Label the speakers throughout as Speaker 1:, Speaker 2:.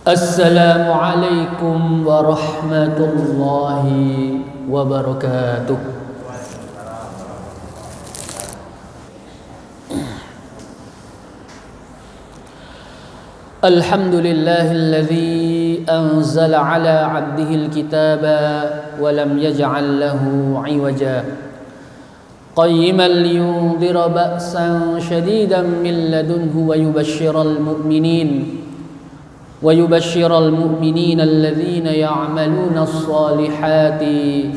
Speaker 1: Assalamualaikum warahmatullahi wabarakatuh. Alhamdulillahilladzi anzala ala 'abdihi al-kitaba wa lam yaj'al lahu 'iwaja qayyiman liyundhira ba'san shadidan min ladunhu wa yubashshiral mu'minin ويبشر المؤمنين الذين يعملون الصالحات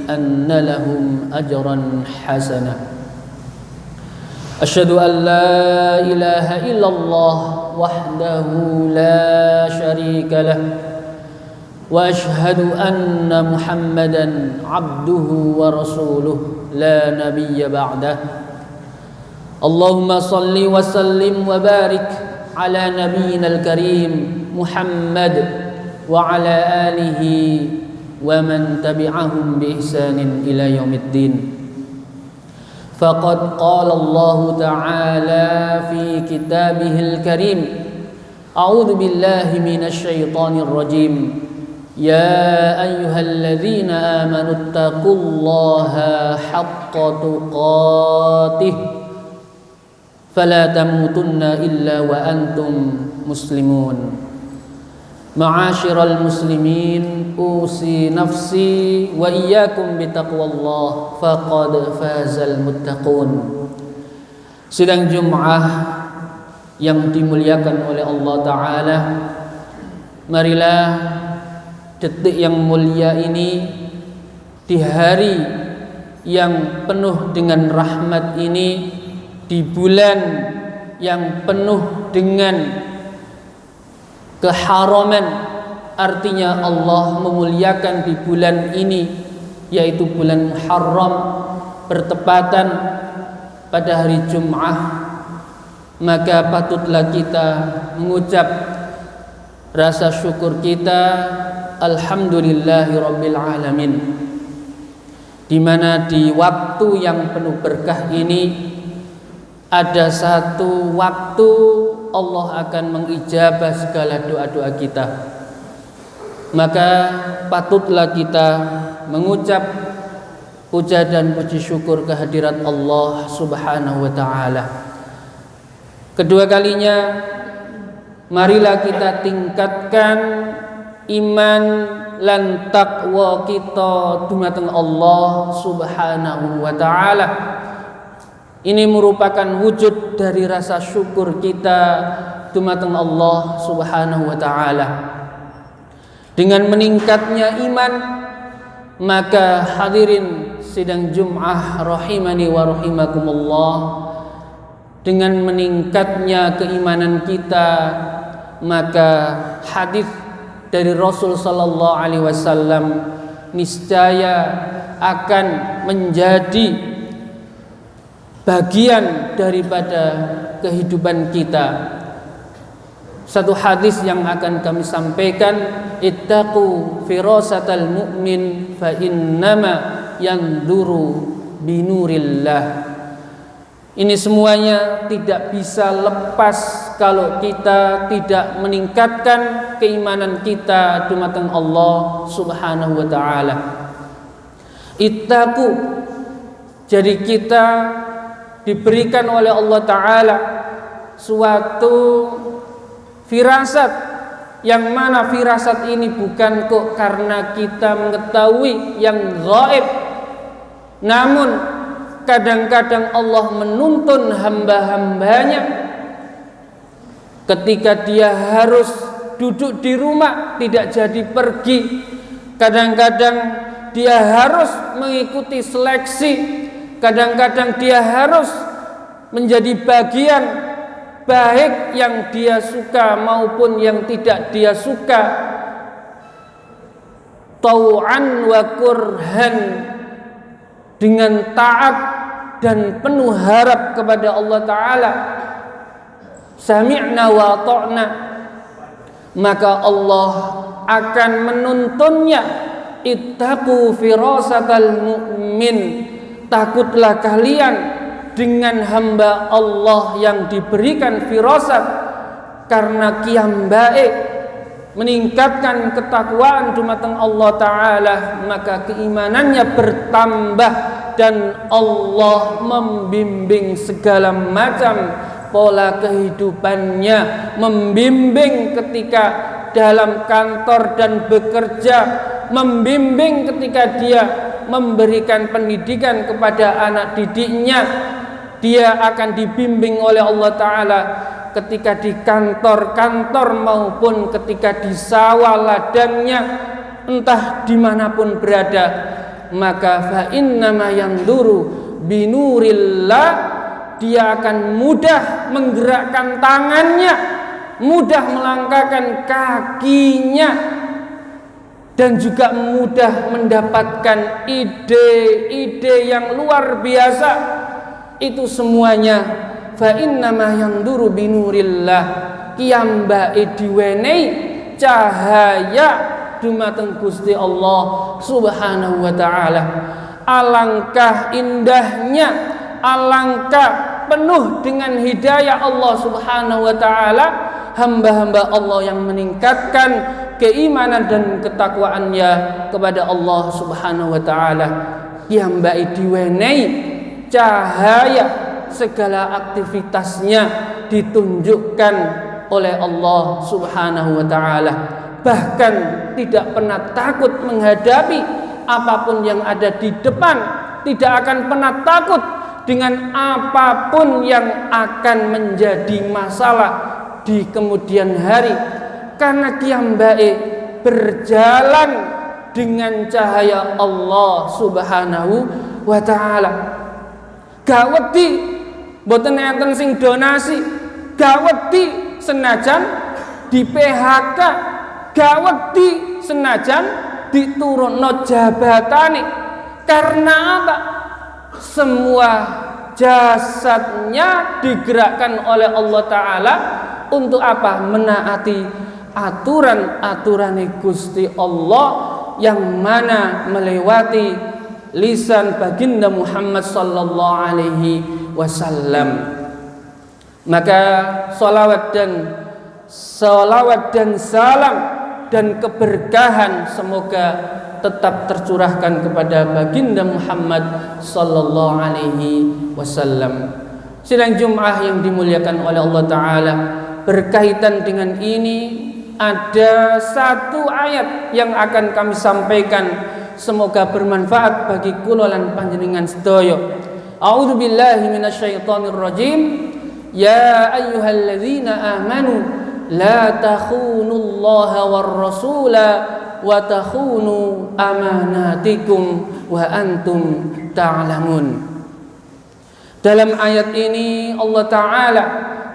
Speaker 1: أن لهم أجرا حسنا أشهد أن لا إله إلا الله وحده لا شريك له وأشهد أن محمدا عبده ورسوله لا نبي بعده اللهم صل وسلم وبارك على نبينا الكريم محمد وعلى آله ومن تبعهم بإحسان إلى يوم الدين فقد قال الله تعالى في كتابه الكريم أعوذ بالله من الشيطان الرجيم يا أيها الذين آمنوا اتقوا الله حق تقاته فلا تموتن إلا وأنتم مسلمون معاشر المسلمين أوصي نفسي وإياكم بتقوى الله فقد فاز المتقون. Sidang Jum'ah yang dimuliakan oleh Allah Ta'ala, marilah detik yang mulia ini, di hari yang penuh dengan rahmat ini, di bulan yang penuh dengan keharaman, artinya Allah memuliakan di bulan ini, yaitu bulan Muharram, bertepatan pada hari Jum'ah, maka patutlah kita mengucap rasa syukur kita, alhamdulillahirabbil alamin, di mana di waktu yang penuh berkah ini ada satu waktu Allah akan mengijabah segala doa-doa kita. Maka patutlah kita mengucap puja dan puji syukur kehadirat Allah Subhanahu wa ta'ala. Kedua kalinya, marilah kita tingkatkan iman lan taqwa kita dumateng Allah Subhanahu wa ta'ala. Ini merupakan wujud dari rasa syukur kita dumateng Allah Subhanahu wa ta'ala. Dengan meningkatnya iman, maka hadirin sidang Jum'ah rahimani wa rahimakumullah, dengan meningkatnya keimanan kita, maka hadis dari Rasul sallallahu alaihi wasallam niscaya akan menjadi bagian daripada kehidupan kita. Satu hadis yang akan kami sampaikan, ittaqu firasatal mu'min fa innama yanzuru binurillah. Ini semuanya tidak bisa lepas kalau kita tidak meningkatkan keimanan kita dumateng Allah Subhanahu wa ta'ala. Ittaqu, jadi kita diberikan oleh Allah Ta'ala suatu firasat, yang mana firasat ini bukan kok karena kita mengetahui yang gaib, namun kadang-kadang Allah menuntun hamba-hambanya ketika dia harus duduk di rumah, tidak jadi pergi. Kadang-kadang dia harus mengikuti seleksi, kadang-kadang dia harus menjadi bagian baik yang dia suka maupun yang tidak dia suka, tau'an wa kurhan, dengan taat dan penuh harap kepada Allah Ta'ala, sami'na wa ta'na, maka Allah akan menuntunnya ittaqu firasatal mu'min, takutlah kalian dengan hamba Allah yang diberikan firasat karena kiambae meningkatkan ketakwaan dumateng Allah Ta'ala, maka keimanannya bertambah dan Allah membimbing segala macam pola kehidupannya, membimbing ketika dalam kantor dan bekerja, membimbing ketika dia memberikan pendidikan kepada anak didiknya. Dia akan dibimbing oleh Allah Ta'ala ketika di kantor-kantor maupun ketika di sawah ladangnya, entah dimanapun berada. Maka fa innama yanduru binurillah, dia akan mudah menggerakkan tangannya, mudah melangkahkan kakinya, dan juga mudah mendapatkan ide-ide yang luar biasa. Itu semuanya fa innama yanduru binurillah, kiambae diwenehi cahaya dumateng Gusti Allah Subhanahu wa Ta'ala. Alangkah indahnya, alangkah penuh dengan hidayah Allah Subhanahu wa Ta'ala hamba-hamba Allah yang meningkatkan keimanan dan ketakwaannya kepada Allah Subhanahu wa Ta'ala. Kiambae diwenehi cahaya, segala aktivitasnya ditunjukkan oleh Allah Subhanahu wa Ta'ala. Bahkan tidak pernah takut menghadapi apapun yang ada di depan, tidak akan pernah takut dengan apapun yang akan menjadi masalah di kemudian hari, karena kiambae berjalan dengan cahaya Allah Subhanahu wa Ta'ala. Gak wedi mboten enten sing donasi, gak wedi senajan di PHK, gak wedi senajan diturunno jabatane. Karena apa? Semua jasadnya digerakkan oleh Allah Ta'ala untuk apa? Menaati aturan-aturan Gusti Allah yang mana melewati lisan baginda Muhammad sallallahu alaihi wasallam. Maka salawat dan salam dan keberkahan semoga tetap tercurahkan kepada baginda Muhammad sallallahu alaihi wasallam. Sidang Jumat yang dimuliakan oleh Allah Ta'ala, berkaitan dengan ini ada satu ayat yang akan kami sampaikan, semoga bermanfaat bagi kula lan panjenengan sedaya. A'udzu billahi minasyaitonir rajim. Ya ayyuhalladzina amanu la takhunullaha war rasula wa takhunu amanatikum wa antum ta'lamun. Dalam ayat ini Allah Ta'ala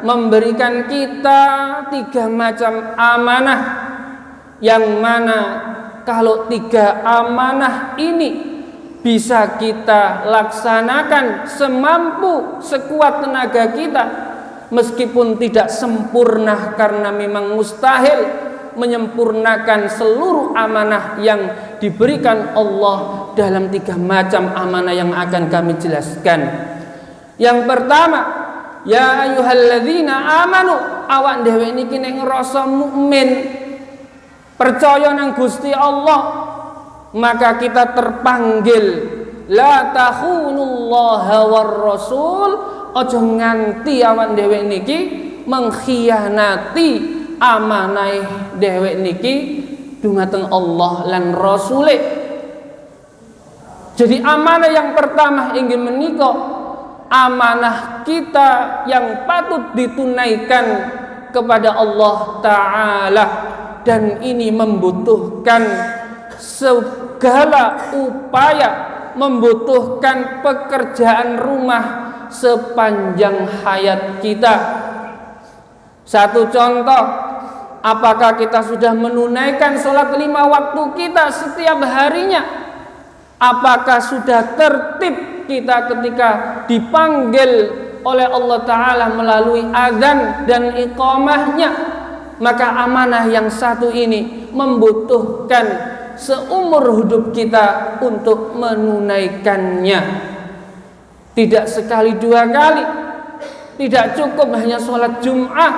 Speaker 1: memberikan kita 3 macam amanah, yang mana kalau 3 amanah ini bisa kita laksanakan semampu sekuat tenaga kita, meskipun tidak sempurna karena memang mustahil menyempurnakan seluruh amanah yang diberikan Allah dalam 3 macam amanah yang akan kami jelaskan. Yang pertama, ya ayyuhalladzina amanu, awak dhewe niki nek ngrasa mukmin, percaya nang Gusti Allah, maka kita terpanggil la takhunullaha war rasul, aja nganti awak dhewe niki mengkhianati amanah dhewe niki dumateng Allah lan rasule. Jadi amanah yang pertama inggih menika amanah kita yang patut ditunaikan kepada Allah Ta'ala, dan ini membutuhkan segala upaya, membutuhkan pekerjaan rumah sepanjang hayat kita. Satu contoh, apakah kita sudah menunaikan sholat 5 waktu kita setiap harinya? Apakah sudah tertib kita ketika dipanggil oleh Allah Ta'ala melalui azan dan iqamahnya? Maka amanah yang satu ini membutuhkan seumur hidup kita untuk menunaikannya. Tidak sekali dua kali, tidak cukup hanya sholat Jum'ah,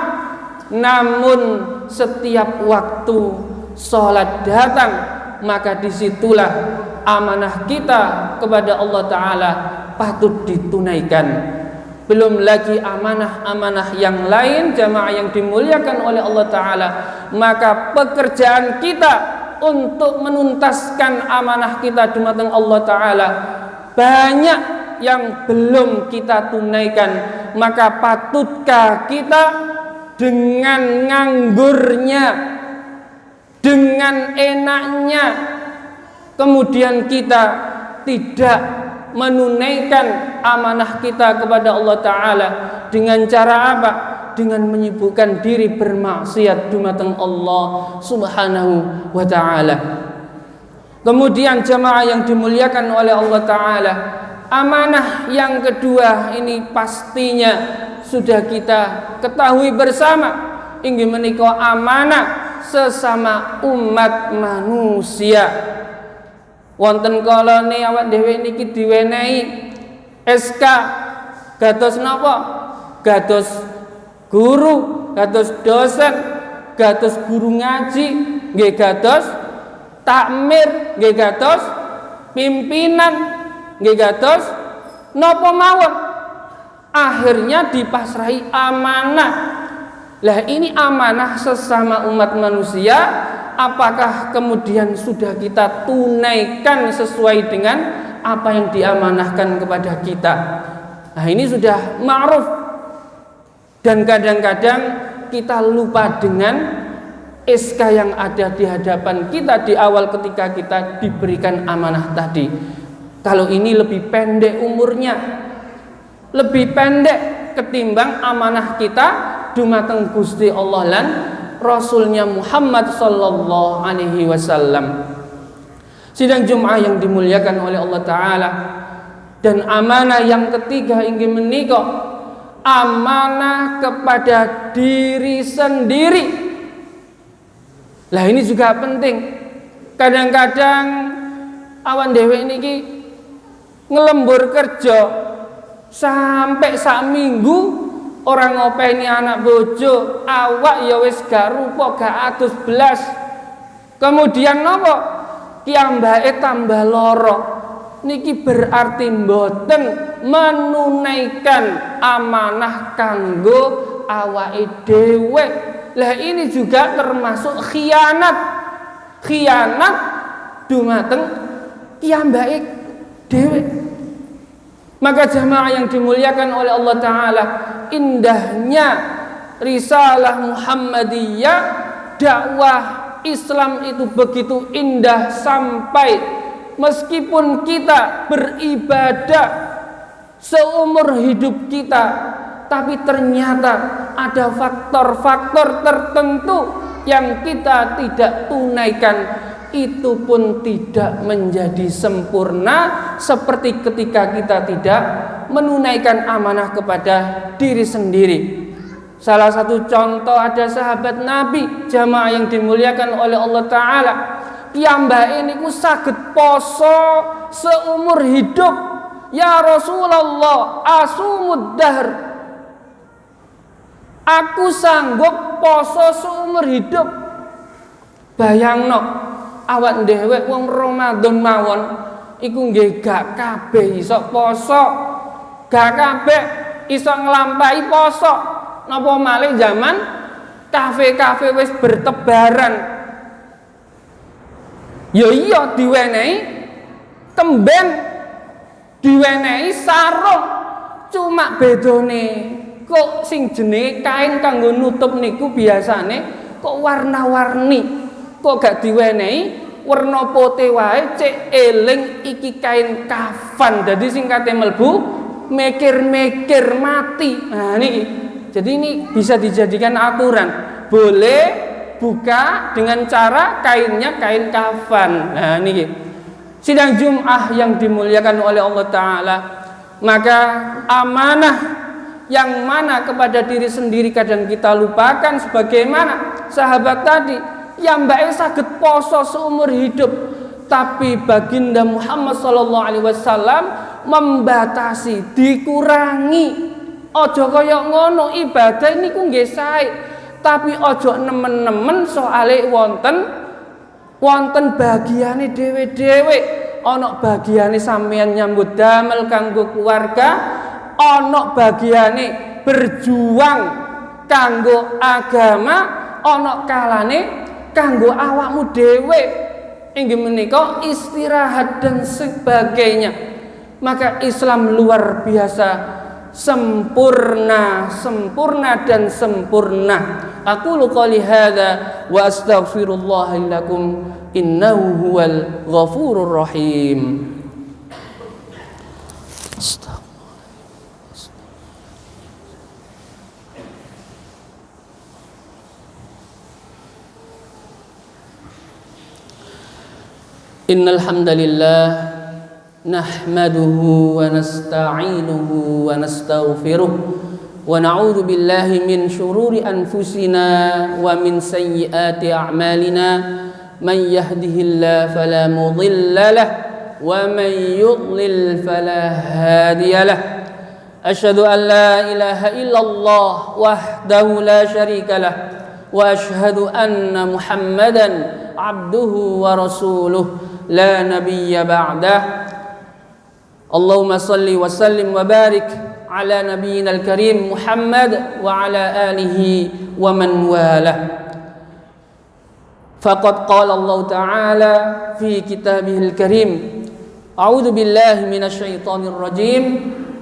Speaker 1: namun setiap waktu sholat datang, maka disitulah amanah kita kepada Allah Ta'ala patut ditunaikan. Belum lagi amanah-amanah yang lain, jamaah yang dimuliakan oleh Allah Ta'ala. Maka pekerjaan kita untuk menuntaskan amanah kita dumateng Allah Ta'ala banyak yang belum kita tunaikan. Maka patutkah kita dengan nganggurnya, dengan enaknya, kemudian kita tidak menunaikan amanah kita kepada Allah Ta'ala dengan cara apa? Dengan menyibukkan diri bermaksiat dumateng Allah Subhanahu wa Ta'ala. Kemudian jamaah yang dimuliakan oleh Allah Ta'ala, amanah yang kedua ini pastinya sudah kita ketahui bersama, inggih menika amanah sesama umat manusia. Wonten kalane awak dhewe niki diwenehi SK gados napa? Gados guru, gados dosen, gados guru ngaji, nggih gados takmir, nggih gados pimpinan, nggih gados napa mawon. Akhirnya dipasrahi amanah. Lah ini amanah sesama umat manusia. Apakah kemudian sudah kita tunaikan sesuai dengan apa yang diamanahkan kepada kita? Nah, ini sudah ma'ruf. Dan kadang-kadang kita lupa dengan SK yang ada di hadapan kita di awal ketika kita diberikan amanah tadi. Kalau ini lebih pendek umurnya, lebih pendek ketimbang amanah kita dumateng Gusti Allah lan Rasulnya Muhammad sallallahu alaihi wasallam. Sidang Jum'ah yang dimuliakan oleh Allah Ta'ala. Dan amanah yang ketiga inggih menika amanah kepada diri sendiri. Lah ini juga penting. Kadang-kadang awan dhewe niki ngelembur kerja sampai sak minggu orang ngopeni anak bojo, awak ya wis gak rupa, gak atus belas. Kemudian nopo? Kiambake tambah loro. Niki berarti mboten menunaikan amanah kanggo awake dhewe. Lah ini juga termasuk khianat. Khianat dumateng kiambake dhewe. Maka jamaah yang dimuliakan oleh Allah Ta'ala, indahnya risalah Muhammadiyah, dakwah Islam itu begitu indah sampai meskipun kita beribadah seumur hidup kita, tapi ternyata ada faktor-faktor tertentu yang kita tidak tunaikan, itu pun tidak menjadi sempurna seperti ketika kita tidak menunaikan amanah kepada diri sendiri. Salah satu contoh ada sahabat Nabi, jamaah yang dimuliakan oleh Allah Ta'ala. Piyambake niku saged poso seumur hidup. Ya Rasulullah, asumud dahr. Aku sanggup poso seumur hidup. Bayangno, awak dhewe wong Ramadan mawon iku nggih gak kabeh iso poso, gak kabeh iso nglampahi poso. Napa malih zaman kafe-kafe wis bertebaran. Ya iya diwenehi kemben, diwenehi sarung, cuma bedone kok sing jenenge kain kanggo nutup niku biasane kok warna-warni. Kok gak diwenehi warna putih wae, cek eling iki kain kafan. Jadi singkate mlebu mikir-mikir mati. Nah niki. Jadi ini bisa dijadikan aturan. Boleh buka dengan cara kainnya kain kafan. Nah niki. Sidang Jum'ah yang dimuliakan oleh Allah Ta'ala, maka amanah yang mana kepada diri sendiri kadang kita lupakan, sebagaimana sahabat tadi Piyambake saged poso seumur hidup, tapi baginda Muhammad sallallahu alaihi wasallam membatasi, dikurangi. Ojo kaya ngono, ibadah niku nggih sae, tapi ojo nemen-nemen soale wonten bagiane dhewe-dhewe. Ana bagiane sampeyan nyambut damel kanggo keluarga, ana bagiane berjuang kanggo agama, ana kalane kanggo awakmu dhewe. Inggih menika istirahat dan sebagainya. Maka Islam luar biasa sempurna dan sempurna. Aqulu qouli hadza wa astaghfirullah lakum innahu huwal ghafurur rahim. Innal hamdalillah nahmaduhu wa nasta'inuhu wa nastaghfiruh wa na'udzu billahi min shururi anfusina wa min sayyiati a'malina man yahdihillahu fala mudilla lahu wa man yudlil fala hadiya lahu. Asyhadu an la ilaha illallah wahdahu la syarika lahu wa asyhadu anna Muhammadan abduhu wa rasuluh la nabiyya ba'dah. Allahumma salli wa sallim wa barik ala nabiyyina al-karim Muhammad wa ala alihi wa man walah. Faqad qala Allah ta'ala fi kitabihil karim, a'udzu billahi minasy syaithanir rajim,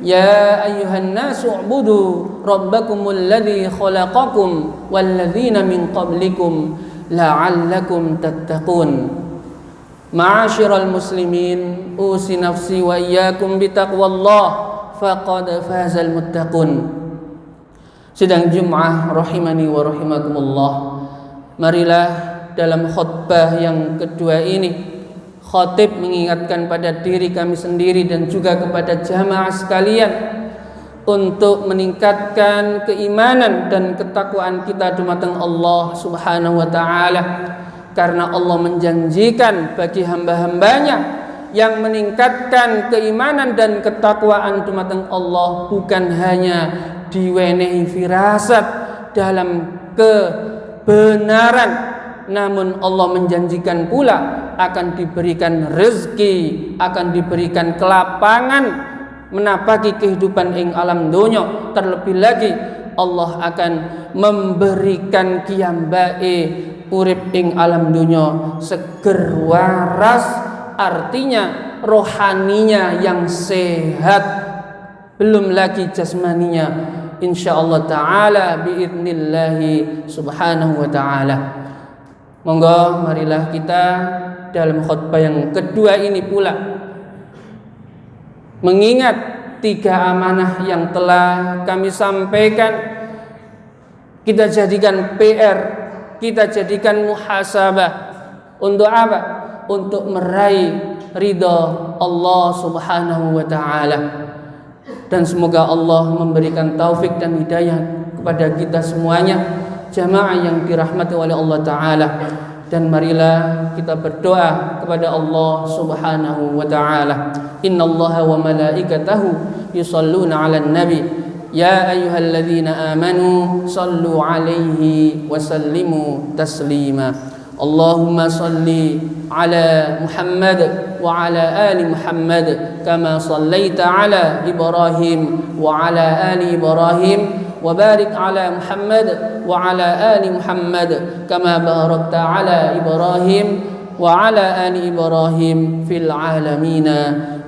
Speaker 1: ya ayyuhan nasu u'budu rabbakumul ladzi khalaqakum wal ladzina min qablikum la'allakum tattaqun. Ma'asyiral muslimin, usi nafsi wa iyyakum bitaqwallah faqad fazal muttaqun. Sidang Jumat rahimani wa rahimakumullah. Marilah dalam khutbah yang kedua ini khatib mengingatkan pada diri kami sendiri dan juga kepada jamaah sekalian untuk meningkatkan keimanan dan ketakwaan kita dumateng Allah Subhanahu wa taala. Karena Allah menjanjikan bagi hamba-hambanya yang meningkatkan keimanan dan ketakwaan dumateng Allah bukan hanya diwenehi firasat dalam kebenaran, namun Allah menjanjikan pula akan diberikan rezeki, akan diberikan kelapangan menapaki kehidupan ing alam donya. Terlebih lagi Allah akan memberikan kiyambake urip ing alam dunya seger waras, artinya rohaninya yang sehat, belum lagi jasmaninya insyaallah taala biidznillah subhanahu wa taala. Monggo marilah kita dalam khutbah yang kedua ini pula mengingat 3 amanah yang telah kami sampaikan, kita jadikan PR, kita jadikan muhasabah. Untuk apa? Untuk meraih ridha Allah Subhanahu wa taala. Dan semoga Allah memberikan taufik dan hidayah kepada kita semuanya, jamaah yang dirahmati oleh Allah taala. Dan marilah kita berdoa kepada Allah Subhanahu wa taala. Innallaha wa malaikatahu yusholluna 'alan nabi. Ya ayyuhalladzina amanu sallu alaihi wa sallimu taslima. Allahumma salli ala Muhammad wa ala ali Muhammad kama sallaita ala Ibrahim wa ala ali Ibrahim wa barik ala Muhammad wa ala ali Muhammad kama barakta ala Ibrahim wa ala ali Ibrahim fil alamin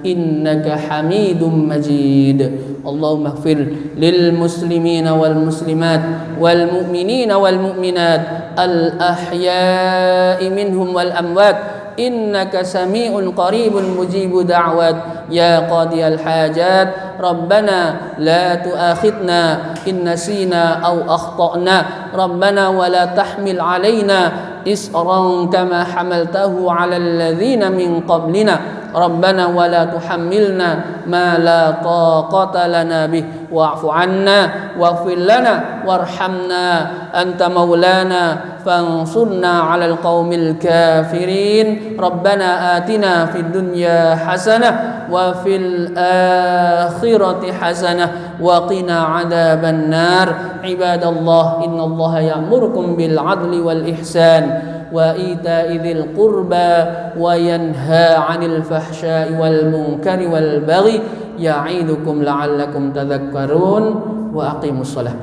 Speaker 1: innaka Hamidum Majid. Allahumma ighfir lil muslimina wal muslimat wal mu'minina wal mu'minat al ahya'i minhum wal amwat innaka sami'un qaribun mujibu da'wat ya qadiyal hajat. Rabbana la tu'akhidna in nasina aw akhtana. Rabbana wa la tahmil alaina isran kama hamaltahu ala alladhina min qablina. ربنا ولا تحملنا ما لا طاقة لنا به واعف عنا واغفر لنا وارحمنا أنت مولانا فانصرنا على القوم الكافرين ربنا آتنا في الدنيا حسنة وفي الآخرة حسنة وقنا عذاب النار عباد الله إن الله يأمركم بالعدل والإحسان وإيتاء ذي القربى وينهى عن الفحشاء والمنكر والبغي يعظكم لعلكم تذكرون وأقيموا الصلاة.